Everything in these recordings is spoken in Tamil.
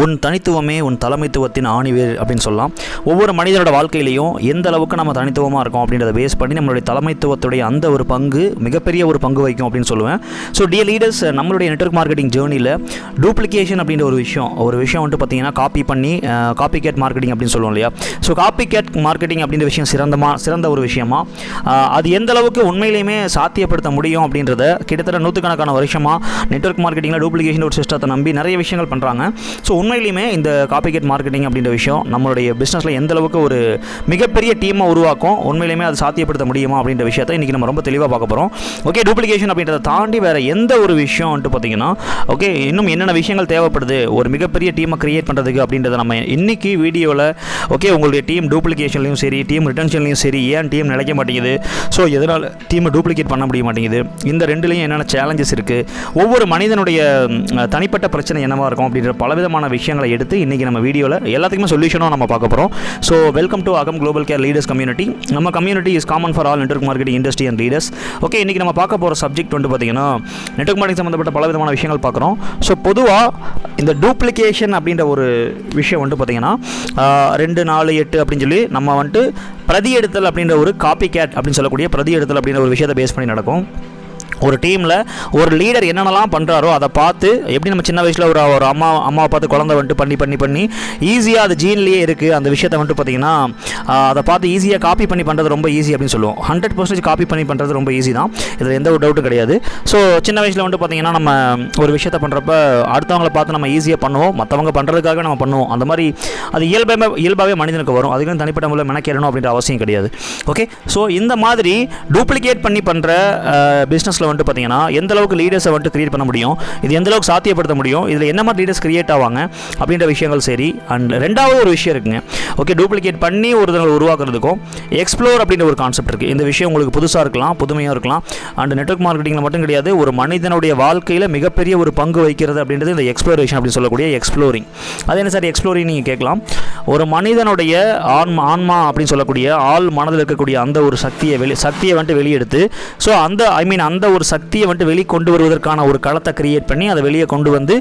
உன் தனித்துவமே உன் தலைமைத்துவத்தின் ஆணிவேர் அப்படின்னு சொல்லலாம். ஒவ்வொரு மனிதனோட வாழ்க்கையிலையும் எந்த அளவுக்கு நம்ம தனித்துவமாக இருக்கோம் அப்படின்றத பேஸ் பண்ணி நம்மளுடைய தலைமைத்துவத்துடைய அந்த ஒரு பங்கு மிகப்பெரிய ஒரு பங்கு வைக்கும் அப்படின்னு சொல்லுவேன். ஸோ டியர் லீடர்ஸ், நம்மளுடைய நெட்வொர்க் மார்க்கெட்டிங் ஜேர்னியில் டூப்ளிகேஷன் அப்படின்ற ஒரு விஷயம் வந்துட்டு பார்த்தீங்கன்னா காப்பி கேட் மார்க்கெட்டிங் அப்படின்னு சொல்லுவோம் இல்லையா. ஸோ காப்பி கேட் மார்க்கெட்டிங் அப்படின்ற விஷயம் சிறந்த ஒரு விஷயமா, அது எந்த அளவுக்கு உண்மையிலேயுமே சாத்தியப்படுத்த முடியும் அப்படின்றத கிட்டத்தட்ட நூற்றுக்கணக்கான வருஷமாக நெட்வொர்க் மார்க்கெட்டிங்கில் டூப்ளிகேஷன் ஒரு சிஸ்டத்தை நம்பி நிறைய விஷயங்கள் பண்ணுறாங்க. ஸோ உண்மையிலுமே இந்த காப்பி கேட் மார்க்கெட்டிங் அப்படின்ற விஷயம் நம்மளுடைய பிஸ்னஸில் எந்த அளவுக்கு ஒரு மிகப்பெரிய டீமை உருவாக்கும், உண்மையிலுமே அது சாத்தியப்படுத்த முடியுமா அப்படின்ற விஷயத்தை இன்றைக்கி நம்ம ரொம்ப தெளிவாக பார்க்க போகிறோம். ஓகே, டூப்ளிகேஷன் அப்படின்றத தாண்டி வேறு எந்த ஒரு விஷயம் வந்துட்டு பார்த்தீங்கன்னா ஓகே இன்னும் என்னென்ன விஷயங்கள் தேவைப்படுது ஒரு மிகப்பெரிய டீமை கிரியேட் பண்ணுறதுக்கு அப்படின்றத நம்ம இன்றைக்கி வீடியோவில் ஓகே உங்களுடைய டீம் டூப்ளிகேஷன்லையும் சரி டீம் ரிட்டன்ஷன்லையும் சரி ஏன் டீம் நிலைக்க மாட்டேங்குது, ஸோ எதனால் டீமை டூப்ளிகேட் பண்ண முடிய மாட்டேங்குது, இந்த ரெண்டுலேயும் என்னென்ன சேலஞ்சஸ் இருக்குது, ஒவ்வொரு மனிதனுடைய தனிப்பட்ட பிரச்சனை என்னவாக இருக்கும் அப்படின்ற பலவிதமான விஷயங்களை எடுத்து இன்றைக்கி நம்ம வீடியோவில் எல்லாத்துக்குமே சொல்யூஷனும் நம்ம பார்க்க போகிறோம். ஸோ வெல்கம் டு அகம் குளோபல் கேர் லீடர்ஸ் கம்யூனிட்டி. நம்ம community is common for all network marketing industry and leaders. Okay, இன்றைக்கி நம்ம பார்க்க போகிற சப்ஜெக்ட் வந்து பார்த்திங்கன்னா நெட்வொர்க் மார்க்கெட்டிங் சம்மந்தப்பட்ட பலவிதமான விஷயங்கள் பார்க்குறோம். ஸோ பொதுவாக இந்த டூப்ளிகேஷன் அப்படின்ற ஒரு விஷயம் வந்துட்டு பார்த்திங்கன்னா 2, 4, 8 அப்படின்னு சொல்லி நம்ம வந்துட்டு பிரதி எடுத்தல் அப்படின்ற ஒரு காப்பி கேட் அப்படின்னு சொல்லக்கூடிய பிரதி எடுத்தல் அப்படின்ற ஒரு விஷயத்தை பேஸ் பண்ணி நடக்கும். ஒரு டீமில் ஒரு லீடர் என்னென்னலாம் பண்ணுறாரோ அதை பார்த்து எப்படி நம்ம சின்ன வயசில் ஒரு அம்மாவை பார்த்து குழந்தை வந்துட்டு பண்ணி ஈஸியாக அது ஜீன்லேயே இருக்குது அந்த விஷயத்தை வந்துட்டு பார்த்திங்கன்னா அதை பார்த்து ஈஸியாக காப்பி பண்ணி பண்ணுறது ரொம்ப ஈஸி அப்படின்னு சொல்லுவோம். 100% காப்பி பண்ணி பண்ணுறது ரொம்ப ஈஸி தான், இதில் எந்த ஒரு டவுட்டும் கிடையாது. ஸோ சின்ன வயசில் வந்துட்டு பார்த்திங்கன்னா நம்ம ஒரு விஷயத்தை பண்ணுறப்ப அடுத்தவங்களை பார்த்து நம்ம ஈஸியாக பண்ணுவோம், மற்றவங்க பண்ணுறதுக்காகவே நம்ம பண்ணுவோம். அந்த மாதிரி அது இயல்பாகவே மனிதனுக்கு வரும். அதுக்கு தனிப்பட்ட முறையில் மெனக்கேறணும் அப்படின்ற அவசியம் கிடையாது. ஓகே, ஸோ இந்த மாதிரி டூப்ளிகேட் பண்ணி பண்ணுற பிஸ்னஸில் வந்துட்டு பார்த்தீங்கன்னா எந்த அளவுக்கு லீடர்ஸை வந்துட்டு கிரியேட் பண்ண முடியும், இது எந்த அளவுக்கு சாத்தியப்படுத்த முடியும், இதில் என்ன மாதிரி லீடர்ஸ் கிரியேட் ஆவாங்க அப்படின்ற விஷயங்கள் சரி. அண்ட் ரெண்டாவது ஒரு விஷயம் இருக்குங்க. ஓகே, டூப்ளிகேட் பண்ணி ஒருத்தங்களை உருவாக்குறதுக்கும் எக்ஸ்ப்ளோர் அப்படின்ற ஒரு கான்செப்ட் இருக்குது. இந்த விஷயம் உங்களுக்கு புதுசாக இருக்கலாம், புதுமையாக இருக்கலாம். அண்ட் நெட்வொர்க் மார்க்கெட்டிங்கில் மட்டும் கிடையாது, ஒரு மனிதனுடைய வாழ்க்கையில் மிகப்பெரிய ஒரு பங்கு வைக்கிறது அப்படின்றது இந்த எக்ஸ்ப்ளோரேஷன் அப்படின்னு சொல்லக்கூடிய எக்ஸ்ப்ளோரிங். அது என்ன சார் எக்ஸ்ப்ளோரிங் நீங்கள் கேட்கலாம். ஒரு மனிதனுடைய ஆன்மா அப்படின்னு சொல்லக்கூடிய ஆள் மனதில் இருக்கக்கூடிய அந்த ஒரு சக்தியை வந்துட்டு வெளியெடுத்து ஸோ அந்த ஒரு சக்தியை வந்துட்டு வெளியே கொண்டு வருவதற்கான ஒரு களத்தை கிரியேட் பண்ணி அதை வெளியே கொண்டு வந்து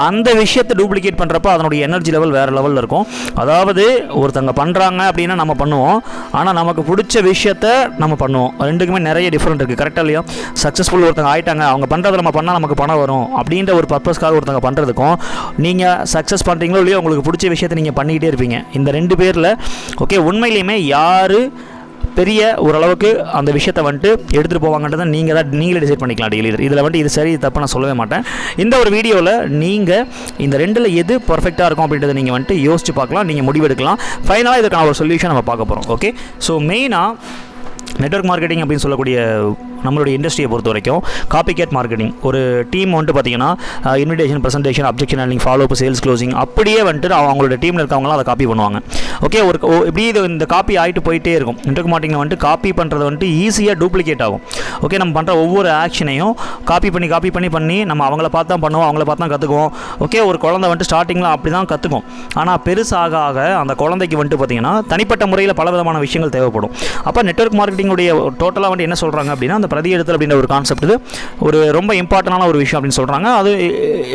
அந்த விஷயத்தை டூப்ளிகேட் பண்ணுறப்ப அதனுடைய எனர்ஜி லெவல் வேறு லெவலில் இருக்கும். அதாவது ஒருத்தங்க பண்ணுறாங்க அப்படின்னா நம்ம பண்ணுவோம், ஆனால் நமக்கு பிடிச்ச விஷயத்த நம்ம பண்ணுவோம். ரெண்டுக்குமே நிறைய டிஃப்ரெண்ட் இருக்குது, கரெக்டாக இல்லையா? சக்ஸஸ்ஃபுல் ஒருத்தங்க ஆகிட்டாங்க, அவங்க பண்ணுறதை நம்ம பண்ணால் நமக்கு பணம் வரும் அப்படின்ற ஒரு பர்பஸ்க்காக ஒருத்தங்க பண்ணுறதுக்கும் நீங்கள் சக்ஸஸ் பண்ணுறீங்களோ இல்லையோ உங்களுக்கு பிடிச்ச விஷயத்தை நீங்கள் பண்ணிக்கிட்டே இருப்பீங்க. இந்த ரெண்டு பேரில் ஓகே உண்மையிலேயுமே யார் பெரிய ஓரளவுக்கு அந்த விஷயத்தை வந்துட்டு எடுத்துகிட்டு போவாங்கன்றதை நீங்களே டிசைட் பண்ணிக்கலாம் டெய்லி. இதில் வந்துட்டு இது சரி தப்பு நான் சொல்லவே மாட்டேன். இந்த ஒரு வீடியோவில் நீங்கள் இந்த ரெண்டில் எது பர்ஃபெக்டாக இருக்கும் அப்படின்றத நீங்கள் வந்துட்டு யோசிச்சு பார்க்கலாம், நீங்கள் முடிவெடுக்கலாம். ஃபைனலாக இதுக்கான ஒரு சொல்யூஷன் நம்ம பார்க்க போகிறோம். ஓகே, ஸோ மெயினாக நெட்வொர்க் மார்க்கெட்டிங் அப்படின்னு சொல்லக்கூடிய நம்மளுடைய இண்டஸ்ட்ரியை பொறுத்த வரைக்கும் காப்பி கேட் மார்க்கெட்டிங் ஒரு டீம் வந்துட்டு பார்த்தீங்கன்னா invitation, presentation, objection handling, follow up, sales closing அப்படியே வந்துட்டு அவங்களோட டீமில் இருக்கவங்களாம் அதை காப்பி பண்ணுவாங்க. ஓகே, இப்படி இந்த காப்பி ஆகிட்டு போயிட்டே இருக்கும். நெட்வொர்க் மார்க்கெட்டிங்கில் வந்துட்டு காப்பி பண்ணுறது வந்துட்டு ஈஸியாக டூப்ளிகேட் ஆகும். ஓகே, நம்ம பண்ணுற ஒவ்வொரு ஆக்ஷனையும் காப்பி பண்ணி நம்ம அவங்கள பார்த்து தான் பண்ணுவோம், அவங்கள பார்த்து தான் கற்றுக்குவோம். ஓகே, ஒரு குழந்தை வந்துட்டு ஸ்டார்டிங்கில் அப்படி தான் கற்றுக்கும். ஆனால் பெருசாக அந்த குழந்தைக்கு வந்துட்டு பார்த்தீங்கன்னா தனிப்பட்ட முறையில் பல விதமான விஷயங்கள் தேவைப்படும். அப்போ நெட்வொர்க் மார்க்கெட்டிங்குடைய டோட்டலாக வந்துட்டு என்ன சொல்கிறாங்க அப்படின்னா அந்த பிரதி எடுத்தல் அப்படின்ற ஒரு கான்செப்ட் இது ஒரு ரொம்ப இம்பார்ட்டண்டான ஒரு விஷயம் அப்படின்னு சொல்கிறாங்க. அது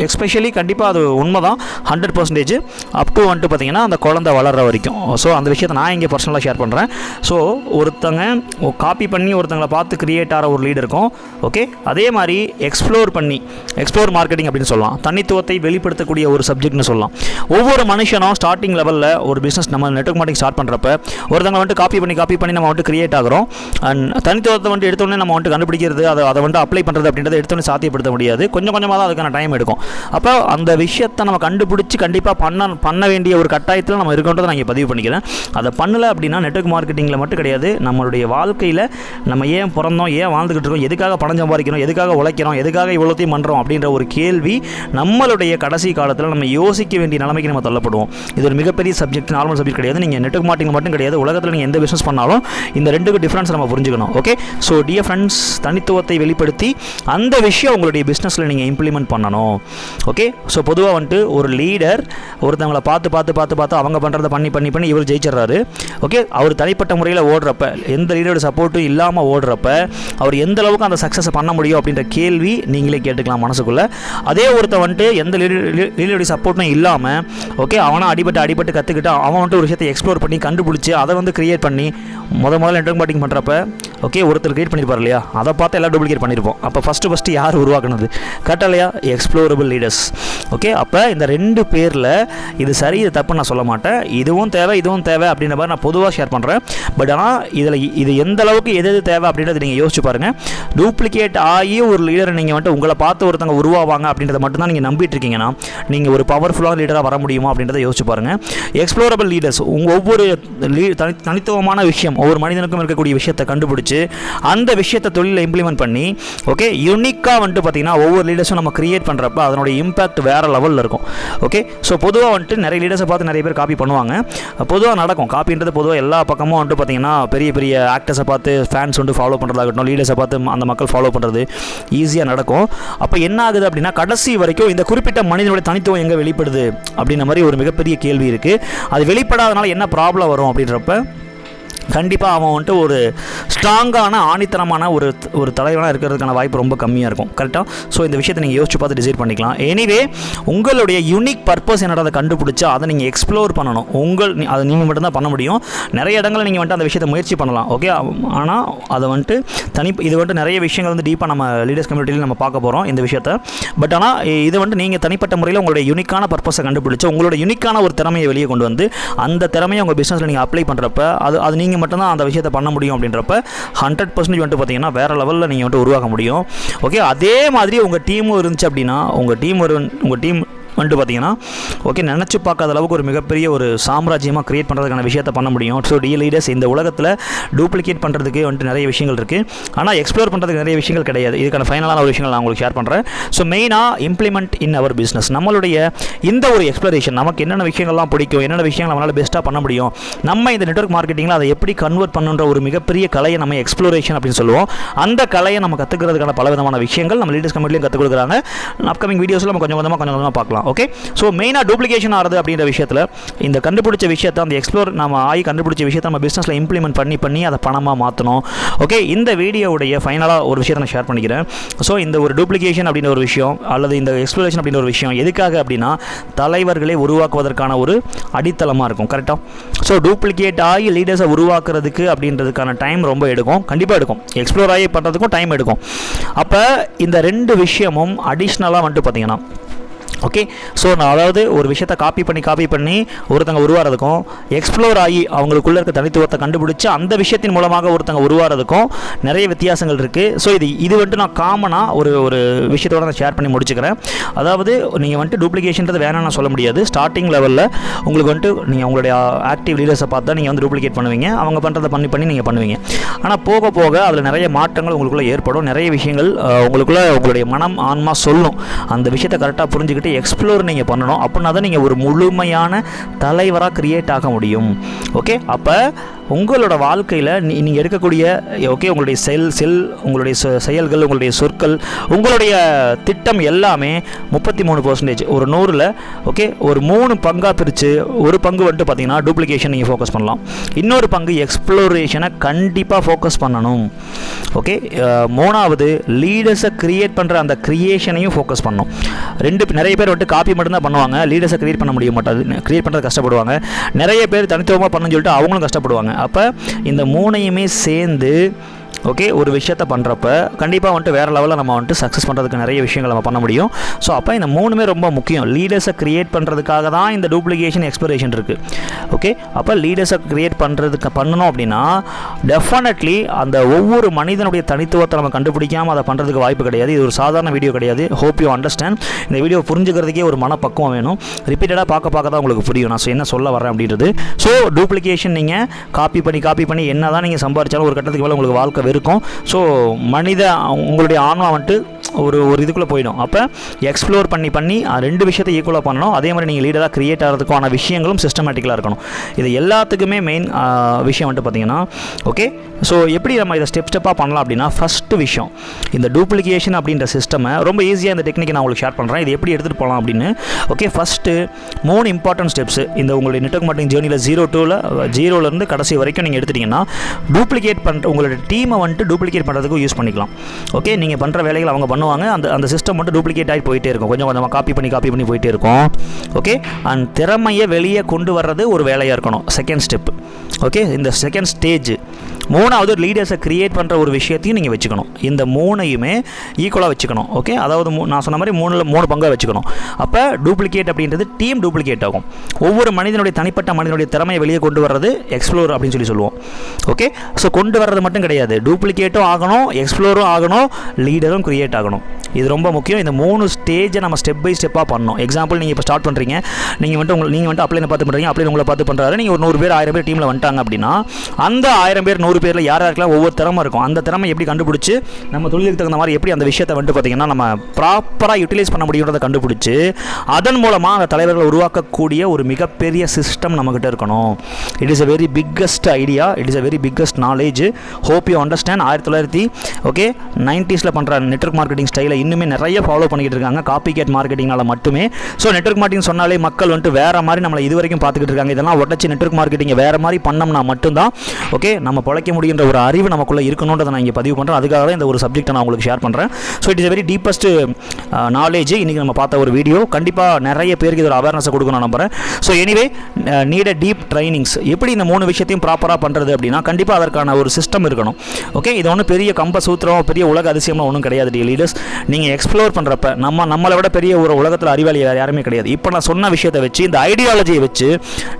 எஸ்பெஷலி கண்டிப்பாக அது உண்மை தான், 100% அப் டு வந்துட்டு பார்த்தீங்கன்னா அந்த குழந்தை வளர்கிற வரைக்கும். ஸோ அந்த விஷயத்தை நான் இங்கே பர்சனலாக ஷேர் பண்ணுறேன். ஸோ ஒருத்தங்க காப்பி பண்ணி ஒருத்தங்களை பார்த்து கிரியேட் ஆகிற ஒரு லீடர் இருக்கும். ஓகே, அதே மாதிரி எக்ஸ்ப்ளோர் மார்க்கெட்டிங் அப்படின்னு சொல்லலாம். தனித்துவத்தை வெளிப்படுத்தக்கூடிய ஒரு சப்ஜெக்ட்னு சொல்லலாம். ஒவ்வொரு மனுஷனும் ஸ்டார்டிங் லெவலில் ஒரு பிஸ்னஸ் நம்ம நெட்வொர்க் மார்க்கெட்டிங் ஸ்டார்ட் பண்ணுறப்ப ஒருத்தங்க வந்துட்டு காப்பி பண்ணி நம்ம வந்துட்டு கிரியேட் ஆகிறோம். அண்ட் தனித்துவத்தை வந்துட்டு எடுத்தோடனே நம்ம வந்துட்டு கண்டுபிடிக்கிறது அதை வந்துட்டு அப்ளை பண்ணுறது அப்படின்றத எடுத்தோடனே சாத்தியப்படுத்த முடியாது. கொஞ்சமாக தான் அதுக்கான டைம் எடுக்கும். அப்போ அந்த விஷயத்தை நம்ம கண்டுபிடிச்சி கண்டிப்பாக பண்ண வேண்டிய ஒரு கட்டாயத்தில் நம்ம இருக்கன்றதை நான் இங்கே பதிவு பண்ணிக்கிறேன். அதை பண்ணலை அப்படின்னா நெட்வொர்க் மார்க்கெட்டிங்கில் மட்டும் கிடையாது, நம்மளுடைய வாழ்க்கையில் நம்ம ஏன் பிறந்தோம், ஏன் வாழ்ந்துக்கிட்டு இருக்கோம், எதுக்காக பணம் சம்பாதிக்கிறோம், எதுக்காக உழைக்கிறோம், எதுக்காக இவ்வளோத்தையும் பண்ணுறோம் அப்படின்ற ஒரு கேள்வி நம்மளுடைய கடைசி காலத்தில் நம்ம யோசிக்க வேண்டிய நிலைமைக்கு நம்ம தள்ளப்படுவோம். இது ஒரு மிகப்பெரிய சப்ஜெக்ட், நார்மல் சப்ஜெக்ட் கிடையாது. நீங்கள் நெட்வொர்க் மார்க்கெட்டிங் மட்டும் கிடையாது, உலகத்தில் நீங்கள் எந்த பிஸ்னஸ் பண்ணாலும் இந்த ரெண்டுக்கு டிஃப்ரென்ஸ் நம்ம புரிஞ்சுக்கணும். ஓகே, ஸோ டியர் ஃப்ரெண்ட்ஸ், தனித்துவத்தை வெளிப்படுத்தி அந்த விஷயம் உங்களுடைய பிஸ்னஸில் நீங்கள் இம்ப்ளிமெண்ட் பண்ணணும். ஓகே, ஸோ பொதுவாக வந்துட்டு ஒரு லீடர் ஒருத்தவங்களை பார்த்து அவங்க பண்ணுறதை பண்ணி இவர் ஜெயிச்சிடறாரு. ஓகே, அவர் தனிப்பட்ட முறையில் ஓடுறப்ப, எந்த லீடரோட சப்போர்ட்டும் இல்லாமல் ஓடுறப்ப அவர் எந்த அளவுக்கு அந்த சக்ஸஸை பண்ண முடியும் அப்படின்ற கேள்வி நீங்களே கேட்டுக்கலாம் மனசுக்குள்ளே. அதே ஒருத்தர் வந்துட்டு எந்த லீடருடைய சப்போர்ட்டும் இல்லாமல் ஓகே அவனை அடிபட்டு கற்றுக்கிட்டு அவன் வந்துட்டு ஒரு விஷயத்தை எக்ஸ்ப்ளோர் பண்ணி கண்டுபிடிச்சி அதை வந்து கிரியேட் பண்ணி முதல்ல நெட்வொர்க் மார்க்கெட்டிங் பண்ணுறப்ப ஓகே ஒருத்தர் கிரியேட் பண்ணியிருப்பார் இல்லையா, அதை பார்த்து எல்லாம் டூப்ளிகேட் பண்ணியிருப்போம். அப்போ ஃபஸ்ட்டு யார் உருவாக்குனது? கரெக்டாக இல்லையா? எக்ஸ்ப்ளோரபிள் லீடர்ஸ். ஓகே, அப்போ இந்த 2 பேரில் இது சரி இது தப்பு நான் சொல்ல மாட்டேன். இதுவும் தேவை அப்படின்ற மாதிரி நான் பொதுவாக ஷேர் பண்ணுறேன். பட் ஆனால் இது எந்த அளவுக்கு எது தேவை அப்படின்றத நீங்கள் யோசிச்சு பாருங்கள். டூப்ளிகேட் ஆகி ஒரு லீடரை நீங்கள் வந்துட்டு உங்களை பார்த்து ஒருத்தங்க உருவாவாங்க அப்படின்றத மட்டும்தான் நீங்கள் நம்பிட்டு இருக்கீங்கன்னா நீங்கள் ஒரு பவர்ஃபுல்லான லீடராக வர முடியுமா அப்படின்றத யோசிச்சு பாருங்கள். எக்ஸ்ப்ளோரபிள் லீடர்ஸ் ஒவ்வொரு தனித்துவமான விஷயம், ஒவ்வொரு மனிதனுக்கும் இருக்கக்கூடிய விஷயத்தை கண்டுபிடிச்சி அந்த விஷயத்தை தொழிலில் இம்ப்ளிமெண்ட் பண்ணி ஓகே யூனிக்காக வந்துட்டு பார்த்தீங்கன்னா ஒவ்வொரு லீடர்ஸும் நம்ம கிரியேட் பண்ணுறப்ப அதனுடைய இம்பாக்ட் வேறு லெவலில் இருக்கும். ஓகே, ஸோ பொதுவாக வந்துட்டு நிறைய லீடர்ஸை பார்த்து நிறைய பேர் காப்பி பண்ணுவாங்க. பொதுவாக நடக்கும் காப்பின்றது. பொதுவாக எல்லா பக்கமும் வந்துட்டு பார்த்தீங்கன்னா பெரிய ஆக்டர்ஸை பார்த்து ஃபேன்ஸ் வந்து ஃபாலோ பண்ணுறதாகட்டும், லீடர்ஸை பார்த்து அந்த மக்கள் ஃபாலோ பண்ணுறது ஈஸியாக நடக்கும். அப்போ என்ன ஆகுது அப்படின்னா கடைசி வரைக்கும் இந்த குறிப்பிட்ட மனிதனுடைய தனித்துவம் எங்கே வெளிப்படுது அப்படின்ற மாதிரி ஒரு மிகப்பெரிய கேள்வி இருக்குது. அது வெளிப்படாதனால என்ன ப்ராப்ளம் வரும் அப்படின்றப்ப கண்டிப்பாக அவன் வந்துட்டு ஒரு ஸ்ட்ராங்கான ஆணித்தனமான ஒரு தலைவனாக இருக்கிறதுக்கான வாய்ப்பு ரொம்ப கம்மியாக இருக்கும். கரெக்டாக? ஸோ இந்த விஷயத்தை நீங்கள் யோசிச்சு பார்த்து டிசைட் பண்ணிக்கலாம். எனிவே உங்களுடைய யூனிக் பர்பஸ் என்னோட கண்டுபிடிச்சா அதை நீங்கள் எக்ஸ்ப்ளோர் பண்ணணும். அதை நீங்கள் மட்டும்தான் பண்ண முடியும். நிறைய இடங்களில் நீங்கள் வந்துட்டு அந்த விஷயத்தை முயற்சி பண்ணலாம். ஓகே, ஆனால் அதை வந்துட்டு இது வந்துட்டு நிறைய விஷயங்கள் வந்து டீப்பாக நம்ம லீடர்ஸ் கம்யூனிட்டியில் நம்ம பார்க்க போகிறோம் இந்த விஷயத்தை. பட் ஆனால் இது வந்துட்டு நீங்கள் தனிப்பட்ட முறையில் உங்களுடைய யூனிக்கான பர்பஸை கண்டுபிடிச்சு உங்களோட யூனிக்கான ஒரு திறமையை வெளியே கொண்டு வந்து அந்த திறமையை உங்கள் பிஸ்னஸில் நீங்கள் அப்ளை பண்ணுறப்ப அது நீங்கள் மட்டும்தான் அந்த விஷயத்தை பண்ண முடியும். அப்படின்றப்ப 100% வந்துட்டு பார்த்தீங்கன்னா வேறு லெவலில் நீங்கள் வந்துட்டு உருவாக்க முடியும். ஓகே, அதே மாதிரி உங்கள் டீமும் இருந்துச்சு அப்படின்னா உங்கள் டீம் வந்துட்டு பார்த்தீங்கன்னா ஓகே நினச்சி பார்க்காத அளவுக்கு ஒரு மிகப்பெரிய ஒரு சாம்ராஜ்யமாக க்ரியேட் பண்ணுறதுக்கான விஷயத்தை பண்ண முடியும். ஸோ லீடர்ஸ் இந்த உலகத்தில் டூப்ளிகேட் பண்ணுறதுக்கு வந்துட்டு நிறைய விஷயங்கள் இருக்குது. ஆனால் எக்ஸ்ப்ளோர் பண்ணுறதுக்கு நிறைய விஷயங்கள் கிடையாது. இதுக்கான ஃபைனலான ஒரு விஷயங்கள் நான் உங்களுக்கு ஷேர் பண்ணுறேன். ஸோ மெயினாக இம்ப்ளிமெண்ட் இன் அவர் பிஸ்னஸ். நம்மளுடைய இந்த ஒரு எக்ஸ்ப்ளரேஷன் நமக்கு என்னென்ன விஷயங்கள்லாம் பிடிக்கும், என்னென்ன விஷயங்கள் நம்மளால் பெஸ்ட்டாக பண்ண முடியும், நம்ம இந்த நெட்வொர்க் மார்க்கெட்டிங்கில் அதை எப்படி கன்வெர்ட் பண்ணுன்ற ஒரு மிகப்பெரிய கலையை நம்ம எக்ஸ்ப்ளோரேஷன் அப்படின்னு சொல்லுவோம். அந்த கலையை நம்ம கற்றுக்கிறதுக்கான பலவிதமான விஷயங்கள் நம்ம லீடர்ஸ் கம்யூனிட்டிலையும் கற்றுக் கொடுக்குறாங்க. அப்கமிங் வீடியோஸில் நம்ம கொஞ்சம் கொஞ்சமாக பார்க்கலாம். ஓகே, ஸோ மெயினாக டூப்ளிகேஷன் ஆகிறது அப்படின்ற விஷயத்தில் இந்த கண்டுபிடிச்ச விஷயத்தை அந்த நம்ம கண்டுபிடிச்ச விஷயத்தை நம்ம பிஸ்னஸில் இம்ப்ளிமெண்ட் பண்ணி அதை பணமாக மாற்றணும். ஓகே, இந்த வீடியோவுடைய ஃபைனலாக ஒரு விஷயத்தை நான் ஷேர் பண்ணிக்கிறேன். ஸோ இந்த ஒரு டூப்ளிகேஷன் அப்படின்ற ஒரு விஷயம் அல்லது இந்த எக்ஸ்ப்ளோரேஷன் அப்படின்ற ஒரு விஷயம் எதுக்காக அப்படின்னா தலைவர்களை உருவாக்குவதற்கான ஒரு அடித்தளமாக இருக்கும். கரெக்டாக? ஸோ டூப்ளிகேட் ஆகி லீடர்ஸை உருவாக்குறதுக்கு அப்படின்றதுக்கான டைம் ரொம்ப எடுக்கும். கண்டிப்பாக எடுக்கும். எக்ஸ்ப்ளோர் ஆகி பண்ணுறதுக்கும் டைம் எடுக்கும். அப்போ இந்த 2 விஷயமும் அடிஷ்னலாக வந்துட்டு பார்த்தீங்கன்னா ஓகே, ஸோ நான் அதாவது ஒரு விஷயத்தை காப்பி பண்ணி ஒருத்தங்க உருவாகிறதுக்கும் எக்ஸ்ப்ளோர் ஆகி அவங்களுக்குள்ள இருக்க தனித்துவத்தை கண்டுபிடிச்சி அந்த விஷயத்தின் மூலமாக ஒருத்தங்க உருவாகிறதுக்கும் நிறைய வித்தியாசங்கள் இருக்குது. ஸோ இது வந்துட்டு நான் காமனாக ஒரு விஷயத்தோட நான் ஷேர் பண்ணி முடிச்சுக்கிறேன். அதாவது நீங்கள் வந்துட்டு டூப்ளிகேஷன்றது வேணாம் நான் சொல்ல முடியாது. ஸ்டார்டிங் லெவலில் உங்களுக்கு வந்துட்டு நீங்கள் உங்களுடைய ஆக்டிவ் லீடர்ஸை பார்த்தா நீங்கள் வந்து டூப்ளிகேட் பண்ணுவீங்க, அவங்க பண்ணுறதை பண்ணி நீங்கள் பண்ணுவீங்க. ஆனால் போக அதில் நிறைய மாற்றங்கள் உங்களுக்குள்ளே ஏற்படும். நிறைய விஷயங்கள் உங்களுடைய மனம் ஆன்மா சொல்லும். அந்த விஷயத்தை கரெக்டாக புரிஞ்சுக்கிட்டு எக்ஸ்ப்ளோர் நீங்கள் பண்ணணும். அப்படின்னா தான் நீங்கள் ஒரு முழுமையான தலைவராக கிரியேட் ஆக முடியும். ஓகே, அப்போ உங்களோட வாழ்க்கையில் நீங்கள் எடுக்கக்கூடிய ஓகே உங்களுடைய உங்களுடைய செயல்கள், உங்களுடைய சொற்கள், உங்களுடைய திட்டம் எல்லாமே 33% ஒரு 100ல் ஓகே ஒரு 3 பங்காக பிரித்து ஒரு பங்கு வந்துட்டு பார்த்தீங்கன்னா டூப்ளிகேஷன் நீங்கள் ஃபோக்கஸ் பண்ணலாம். இன்னொரு பங்கு எக்ஸ்ப்ளோரேஷனை கண்டிப்பாக ஃபோக்கஸ் பண்ணணும். ஓகே, 3வது லீடர்ஸை கிரியேட் பண்ணுற அந்த கிரியேஷனையும் ஃபோக்கஸ் பண்ணணும். நிறைய பேர் வந்துட்டு காப்பி மட்டும்தான் பண்ணுவாங்க, லீடர்ஸை கிரியேட் பண்ண முடிய மாட்டாது. கிரியேட் பண்ணுறது கஷ்டப்படுவாங்க. நிறைய பேர் தனித்துவமாக பண்ணணும்னு சொல்லிட்டு அவங்களும் கஷ்டப்படுவாங்க. அப்போ இந்த 3ஐயுமே சேர்ந்து ஓகே ஒரு விஷயத்தை பண்ணுறப்ப கண்டிப்பாக வந்துட்டு வேறு லெவலில் நம்ம வந்துட்டு சக்ஸஸ் பண்ணுறதுக்கு நிறைய விஷயங்கள் நம்ம பண்ண முடியும். ஸோ அப்போ இந்த 3மே ரொம்ப முக்கியம். லீடர்ஸை க்ரியேட் பண்ணுறதுக்காக தான் இந்த டூப்ளிகேஷன் எக்ஸ்ப்ளோரேஷன் இருக்குது. ஓகே, அப்போ லீடர்ஸை க்ரியேட் பண்ணணும் அப்படின்னா டெஃபினெட்லி அந்த ஒவ்வொரு மனிதனுடைய தனித்துவத்தை நம்ம கண்டுபிடிக்காமல் அதை பண்ணுறதுக்கு வாய்ப்பு கிடையாது. இது ஒரு சாதாரண வீடியோ கிடையாது. Hope you understand. இந்த வீடியோ புரிஞ்சுக்கிறதுக்கே ஒரு மனப்பக்குவம் வேணும். ரிப்பீட்டடாக பார்க்க தான் உங்களுக்கு புரியும் நான் என்ன சொல்ல வரேன் அப்படின்றது. ஸோ டூப்ளிகேஷன் நீங்கள் காப்பி பண்ணி என்ன தான் நீங்கள் சம்பாதிச்சாலும் ஒரு கட்டத்துக்கு மேலே உங்களுக்கு வாழ்க்கை இருக்கும். ஸோ உங்களுடைய ஆன்மா வந்துட்டு ஒரு இதுக்குள்ளே போயிடும். அப்போ எக்ஸ்ப்ளோர் பண்ணி ரெண்டு விஷயத்தை ஈக்குவலாக பண்ணணும். அதே மாதிரி நீங்கள் லீடராக க்ரியேட் ஆகிறதுக்கான விஷயங்களும் சிஸ்டமேட்டிக்கலாக இருக்கணும். இது எல்லாத்துக்குமே மெயின் விஷயம் வந்துட்டு பார்த்தீங்கன்னா ஓகே. ஸோ எப்படி நம்ம இதை ஸ்டெப்பாக பண்ணலாம் அப்படின்னா, ஃபஸ்ட்டு விஷயம் இந்த டூப்ளிகேஷன் அப்படின்ற சிஸ்டமை ரொம்ப ஈஸியாக இந்த டெக்னிக்கை நான் உங்களுக்கு ஷேர் பண்ணுறேன். இது எப்படி எடுத்துகிட்டு போகலாம் அப்படின்னு. ஓகே, ஃபஸ்ட்டு 3 இம்பார்ட்டன்ட் ஸ்டெப்ஸ் இந்த உங்களுடைய நெட்வொர்க் மார்க்கெட்டிங் ஜேர்னியில் 0 கடைசி வரைக்கும் நீங்கள் எடுத்துட்டிங்கன்னா டூப்ளிகேட் உங்களோட டீமை வந்துட்டு டூப்ளிகேட் பண்ணுறதுக்கும் யூஸ் பண்ணிக்கலாம். ஓகே, நீங்கள் பண்ணுற வேலைகள் அவங்க பண்ணுவாங்க, அந்த சிஸ்டம் மட்டும் டூப்ளிகேட் ஆகி போயிட்டே இருக்கும், கொஞ்சம் கொஞ்சமாக காப்பி பண்ணி போயிட்டே இருக்கும். ஓகே, அண்ட் திறமையை வெளியே கொண்டு வர்றது ஒரு வேலையாக இருக்கணும், செகண்ட் ஸ்டெப். ஓகே, இந்த செகண்ட் ஸ்டேஜ். 3வது லீடர்ஸை க்ரியேட் பண்ணுற ஒரு விஷயத்தையும் நீங்கள் வச்சுக்கணும். இந்த 3யுமே ஈக்குவலாக வச்சுக்கணும். ஓகே, அதாவது நான் சொன்ன மாதிரி 3 பங்காக வச்சுக்கணும். அப்போ டூப்ளிகேட் அப்படின்றது டீம் டூப்ளிகேட் ஆகும். ஒவ்வொரு மனிதனுடைய தனிப்பட்ட மனிதனுடைய திறமையை வெளியே கொண்டு வர்றது எக்ஸ்ப்ளோர் அப்படின்னு சொல்லுவோம். ஓகே, ஸோ கொண்டு வர்றது மட்டும் கிடையாது, டூப்ளிகேட்டும் ஆகணும், எக்ஸ்ப்ளோரும் ஆகணும், லீடரும் க்ரியேட் ஆகணும். இது ரொம்ப முக்கியம். இந்த 3 ஸ்டேஜை நம்ம ஸ்டெப் பை ஸ்டெப்பாக பண்ணணும். எக்ஸாம்பிள், நீங்கள் இப்போ ஸ்டார்ட் பண்ணுறீங்க, நீங்கள் வந்துட்டு அப்ளைனை பார்த்து பண்ணுறீங்க, அப்ளைன் உங்களை பார்த்து பண்ணுறாரு, நீங்கள் ஒரு 100 பேர் 1000 பேர் டீமில் வந்துட்டாங்க அப்படின்னா அந்த 1000 பேர் 100 பேரில் யாருக்கெல்லாம் ஒவ்வொரு திறமை இருக்கும், அந்த திறமை எப்படி கண்டுபிடிச்சி நம்ம தொழிலுக்கு தகுந்த மாதிரி எப்படி அந்த விஷயத்தை வந்துட்டு பார்த்திங்கன்னா நம்ம ப்ராப்பராக யூட்டிலைஸ் பண்ண முடியுன்றதை கண்டுபிடிச்சி அதன் மூலமாக அந்த தலைவர்களை உருவாக்கக்கூடிய ஒரு மிகப்பெரிய சிஸ்டம் நம்மக்கிட்ட இருக்கணும். It is a very biggest idea, it is a very biggest knowledge. Hope you understand. 1990s பண்ணுற நெட்வொர்க் மார்க்கெட்டிங் ஸ்டைலை இன்னுமே நிறைய ஃபாலோ பண்ணிக்கிட்டு இருக்காங்க, காப்பி கேட் மார்க்கெட்டிங்னால மட்டுமே. ஸோ நெட்வொர்க் மார்க்கெட்டிங் சொன்னாலே மக்கள் வந்துட்டு வேறு மாதிரி நம்மளை இது வரைக்கும் பார்த்துக்கிட்டு இருக்காங்க. இதெல்லாம் உடச்சி நெட்வொர்க் மார்க்கெட்டிங்கை வேறு மாதிரி பண்ணோம்னா மட்டும்தான் ஓகே நம்ம பிழைக்க முடியுன்ற ஒரு அறிவு நமக்குள்ளே இருக்கணுன்றதை நான் இங்கே பதிவு பண்ணுறேன். அதுக்காக தான் இந்த ஒரு சப்ஜெக்ட்டை நான் உங்களுக்கு ஷேர் பண்ணுறேன். So it is a very deepest knowledge. இன்றைக்கி நம்ம பார்த்த ஒரு வீடியோ கண்டிப்பாக நிறைய பேருக்கு இது ஒரு அவேர்னஸை கொடுக்கணும் நம்புகிறேன். So anyway need a deep trainings. எப்படி இந்த 3 விஷயத்தையும் ப்ராப்பராக பண்ணுறது அப்படின்னா கண்டிப்பாக அதற்கான ஒரு சிஸ்டம் இருக்கணும். ஓகே, இது ஒன்றும் பெரிய கம்பசூத்திரம் பெரிய உலக அதிசயம்லாம் ஒன்றும் கிடையாது. டி லீடர்ஸ், நீங்கள் எக்ஸ்ப்ளோர் பண்ணுறப்ப நம்மளை விட பெரிய ஒரு உலகத்தில் அறிவாளி யாருமே கிடையாது. இப்போ நான் சொன்ன விஷயத்தை வச்சு இந்த ஐடியாலஜியை வச்சு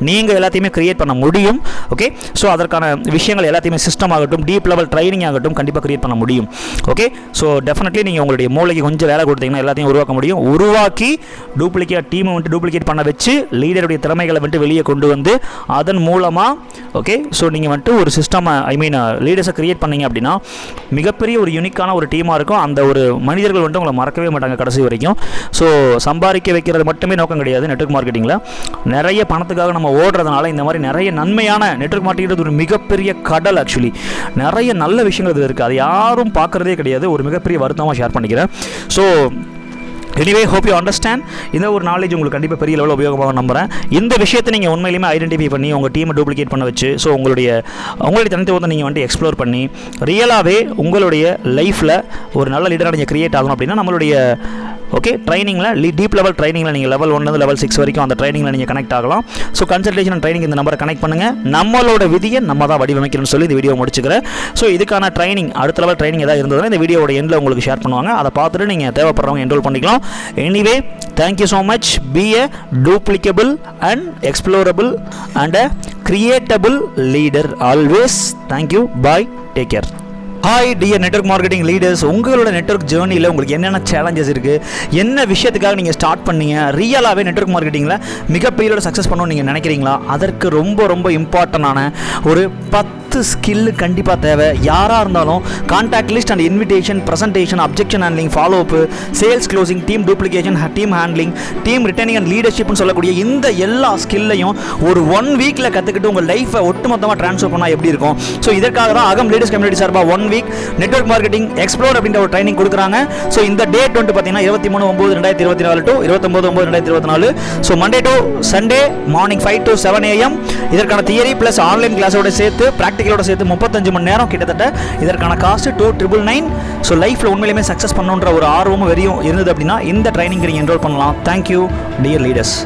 நீங்கள் எல்லாத்தையுமே கிரியேட் பண்ண முடியும். ஓகே, ஸோ அதற்கான விஷயங்கள் எல்லாத்தையுமே சிஸ்டம் ஆகட்டும், டீப் லெவல் ட்ரைனிங் ஆகட்டும் கண்டிப்பாக கிரியேட் பண்ண முடியும். ஓகே, ஸோ டெஃபினெட்லி நீங்கள் உங்களுடைய மூளைக்கு கொஞ்சம் வேலை கொடுத்தீங்கன்னா எல்லாத்தையும் உருவாக்க முடியும். உருவாக்கி டீமை வந்துட்டு டூப்ளிகேட் பண்ண வச்சு லீடருடைய திறமைகளை வந்துட்டு வெளியே கொண்டு வந்து அதன் மூலமாக ஓகே ஸோ நீங்கள் வந்துட்டு ஒரு சிஸ்டம் லீடர்ஸை கிரியேட் பண்ணீங்க அப்படின்னா மிகப்பெரிய ஒரு யூனிக்கான ஒரு டீமாக இருக்கும். அந்த ஒரு மனிதர்கள் வந்துட்டு உங்களை மறக்கவே மாட்டாங்க கடைசி வரைக்கும். ஸோ சம்பாதிக்க வைக்கிறது மட்டுமே நோக்கம் கிடையாது நெட்வொர்க் மார்க்கெட்டிங்கில். நிறைய பணத்துக்காக நம்ம ஓடுறதுனால இந்த மாதிரி நிறைய நன்மையான நெட்வொர்க் மார்க்கெட்டிங் ஒரு மிகப்பெரிய கடல். ஆக்சுவலி நிறைய நல்ல விஷயங்கள் இது இருக்குது, அது யாரும் பார்க்குறதே கிடையாது. ஒரு மிகப்பெரிய வருத்தமாக ஷேர் பண்ணிக்கிறேன். So anyway hope you understand. இந்த ஒரு நாலேஜ் உங்களுக்கு கண்டிப்பாக பெரிய லெவலில் உபயோகமாக நம்புகிறேன். இந்த விஷயத்தை நீங்கள் உண்மையிலுமே ஐடென்டிஃபை பண்ணி உங்கள் டீமை டூப்ளிகேட் பண்ண வச்சு ஸோ உங்களுடைய தனித்துவத்தை நீங்கள் வந்துட்டு எக்ஸ்ப்ளோர் பண்ணி ரியலாகவே உங்களுடைய லைஃப்பில் ஒரு நல்ல லீடராக நீங்கள் கிரியேட் ஆகணும் அப்படின்னா நம்மளுடைய ஓகே ட்ரைனிங்கில் டீப் லெவல் ட்ரைனிங்கில் நீங்கள் லெவல் 1 லெவல் 6 வரைக்கும் அந்த ட்ரைனிங்கில் நீங்கள் கனெக்ட் ஆகலாம். ஸோ கன்சல்டேஷன் அண்ட் ட்ரைனிங் இந்த நம்பரை கனெக்ட் பண்ணுங்கள். நம்மளோட விதியை நம்ம தான் வடிவமைக்கணும்னு சொல்லி இந்த வீடியோ முடிச்சுக்கிறேன். ஸோ இதுக்கான ட்ரைனிங் அடுத்த லெவல் ட்ரைனிங் ஏதாவது இருந்ததுன்னா இந்த வீடியோட எண்டில் உங்களுக்கு ஷேர் பண்ணுவாங்க. அதை பார்த்துட்டு நீங்கள் தேவைப்படுறவங்க என்ரோல் பண்ணிக்கலாம். Anyway thank you so much. Be a duplicable and explorable and a creatable leader always. Thank you, bye, take care. Hi dear network marketing leaders, உங்களோட நெட்வொர்க் ஜேர்னியில் உங்களுக்கு என்னென்ன சேலஞ்சஸ் இருக்குது, என்ன விஷயத்துக்காக நீங்கள் ஸ்டார்ட் பண்ணீங்க, ரியலாகவே நெட்வொர்க் மார்க்கெட்டிங்கில் மிகப்பெரிய சக்ஸஸ் பண்ணணும்னு நீங்கள் நினைக்கிறீங்களா? அதற்கு ரொம்ப ரொம்ப இம்பார்ட்டண்டான ஒரு 10 ஸ்கில்லு கண்டிப்பாக தேவை. யாராக இருந்தாலும் contact list and invitation, presentation, objection handling, follow up, sales closing, team duplication, team handling, team returning and லீடர்ஷிப்னு சொல்லக்கூடிய இந்த எல்லா ஸ்கில்லையும் ஒரு 1 வீக்கில் கற்றுக்கிட்டு உங்கள் லைஃப்பை ஒட்டுமொத்தமாக ட்ரான்ஸ்ஃபர் பண்ணால் எப்படி இருக்கும்? ஸோ இதற்காக தான் அகம் லீடர்ஸ் கம்யூனிட்டி சார்பாக 1 வீக் நெட்வொர்க் மார்க்கெட்டிங் எக்ஸ்ப்ளோர் அப்படின்ற ஒரு ட்ரைனிங் கொடுக்குறாங்க. ஸோ இந்த டேட் வந்து பார்த்தீங்கன்னா 23/9/2024 to 29/9/2024. So Monday to Sunday morning 5 to 7 AM. இதற்கான தியரி ப்ளஸ் ஆன்லைன் கிளாஸோட சேர்த்து ப்ராக்டிக்கலோட சேர்த்து 35 மணி நேரம் கிட்டத்தட்ட. இதற்கான காஸ்ட் 2,999. ஸோ லைஃப்பில் உண்மையிலுமே சக்ஸஸ் பண்ணணுன்ற ஒரு ஆர்வமும் வெறியும் இருந்தது அப்படின்னா இந்த ட்ரைனிங் நீங்கள் என்ரோல் பண்ணலாம். Thank you dear leaders.